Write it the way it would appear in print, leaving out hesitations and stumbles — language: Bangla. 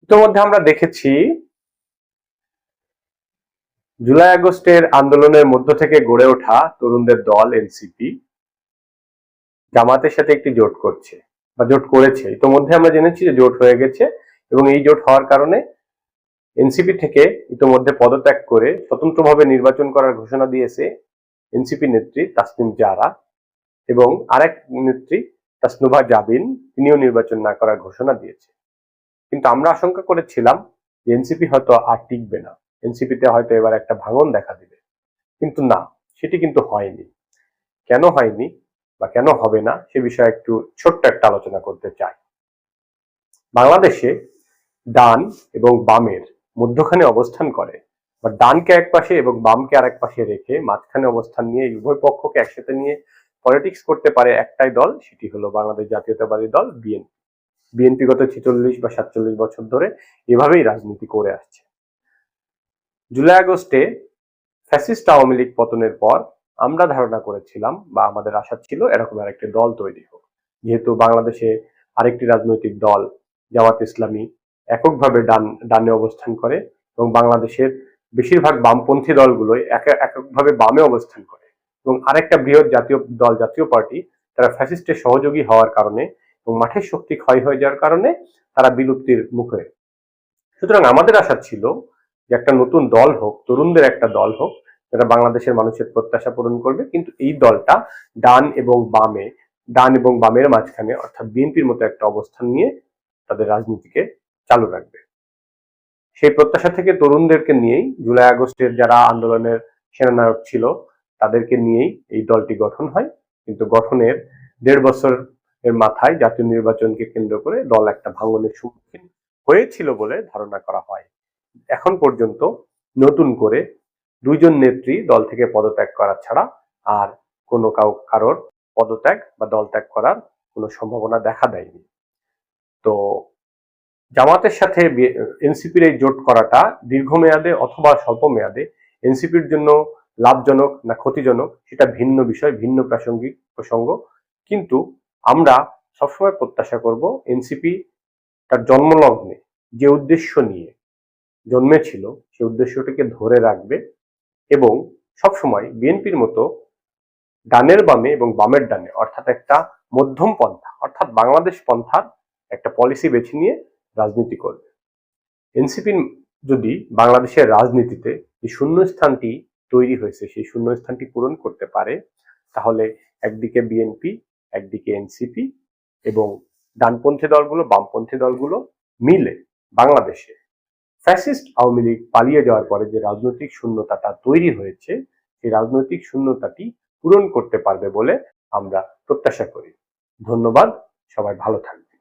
ইতোমধ্যে আমরা দেখেছি জুলাই আগস্টের আন্দোলনের মধ্য থেকে গড়ে ওঠা তরুণদের দল এনসিপি জামাতের সাথে একটি জোট করছে বা জোট করেছে। ইতোমধ্যে আমরা জেনেছি যে জোট হয়ে গেছে এবং এই জোট হওয়ার কারণে এনসিপি থেকে ইতোমধ্যে পদত্যাগ করে স্বতন্ত্রভাবে নির্বাচন করার ঘোষণা দিয়েছে এনসিপি নেত্রী তাসনিম জারা এবং আরেক নেত্রী তাসনুভা জাবিন, তিনিও নির্বাচন না করার ঘোষণা দিয়েছে। কিন্তু আমরা আশঙ্কা করেছিলাম যে এনসিপি হয়তো আর টিকবে না, এনসিপিতে হয়তো এবার একটা ভাঙন দেখা দিবে, কিন্তু না, সেটি কিন্তু হয়নি। কেন হয়নি বা কেন হবে না সে বিষয়ে একটু ছোট্ট একটা আলোচনা করতে চাই। বাংলাদেশে ডান এবং বামের মধ্যখানে অবস্থান করে বা ডানকে এক পাশে এবং বামকে আরেক পাশে রেখে মাঝখানে অবস্থান নিয়ে উভয় পক্ষকে একসাথে নিয়ে পলিটিক্স করতে পারে একটাই দল, সেটি হলো বাংলাদেশ জাতীয়তাবাদী দল বিএনপি। বিএনপি গত 46 বা 47 বছর ধরে এভাবেই রাজনীতি করে আসছে। জুলাই আগস্টে ফ্যাসিস্ট আওয়ামী লীগ পতনের পর আমরা ধারণা করেছিলাম বা আমাদের আশা ছিল এরকম আরেকটি দল তৈরি হোক, যেহেতু বাংলাদেশে আরেকটি রাজনৈতিক দল জামাত ইসলামী এককভাবে ডানে অবস্থান করে এবং বাংলাদেশের বেশিরভাগ বামপন্থী দলগুলোই এককভাবে বামে অবস্থান করে এবং আরেকটা বৃহৎ জাতীয় দল জাতীয় পার্টি তারা ফ্যাসিস্টের সহযোগী হওয়ার কারণে এবং মাঠের শক্তি ক্ষয় হয়ে যাওয়ার কারণে তারা বিলুপ্তির মুখে। সুতরাং আমাদের আশা ছিল যে একটা নতুন দল হোক, তরুণদের একটা দল হোক, যারা বাংলাদেশের মানুষের প্রত্যাশা পূরণ করবে, কিন্তু এই দলটা ডান এবং বামের মাঝখানে অর্থাৎ বিএনপির মতো একটা অবস্থান নিয়ে তাদের রাজনীতিকে চালু রাখবে। সেই প্রত্যাশা থেকে তরুণদেরকে নিয়েই জুলাই আগস্টের যারা আন্দোলনের সেনানায়ক ছিল তাদেরকে নিয়েই এই দলটি গঠন হয়। কিন্তু গঠনের 1.5 বছর এর মাথায় জাতীয় নির্বাচনকে কেন্দ্র করে দল একটা ভাঙনের সম্মুখীন হয়েছিল বলে ধারণা করা হয়। এখন পর্যন্ত নতুন করে 2 জন নেত্রী দল থেকে পদত্যাগ করা ছাড়া আর কোনো কারোর পদত্যাগ বা দল ত্যাগ করার কোনো সম্ভাবনা দেখা দেয়নি। তো জামাতের সাথে এনসিপির এই জোট করাটা দীর্ঘমেয়াদে অথবা স্বল্প মেয়াদে এনসিপির জন্য লাভজনক না ক্ষতিজনক সেটা ভিন্ন বিষয়, ভিন্ন প্রাসঙ্গিক প্রসঙ্গ। কিন্তু আমরা সবসময় প্রত্যাশা করব এনসিপি তার জন্মলগ্নে যে উদ্দেশ্য নিয়ে জন্মেছিল সেই উদ্দেশ্যটিকে ধরে রাখবে এবং সবসময় বিএনপির মতো ডানের বামে এবং বামের ডানে অর্থাৎ একটা মধ্যম পন্থা অর্থাৎ বাংলাদেশ পন্থার একটা পলিসি বেছে নিয়ে রাজনীতি করবে। এনসিপি যদি বাংলাদেশের রাজনীতিতে যে শূন্যস্থানটি তৈরি হয়েছে সেই শূন্যস্থানটি পূরণ করতে পারে, তাহলে একদিকে বিএনপি, একদিকে এনসিপি এবং ডানপন্থী দলগুলো, বামপন্থী দলগুলো মিলে বাংলাদেশে ফ্যাসিস্ট আওয়ামী লীগ পালিয়ে যাওয়ার পরে যে রাজনৈতিক শূন্যতাটা তৈরি হয়েছে সেই রাজনৈতিক শূন্যতাটি পূরণ করতে পারবে বলে আমরা প্রত্যাশা করি। ধন্যবাদ, সবাই ভালো থাকবেন।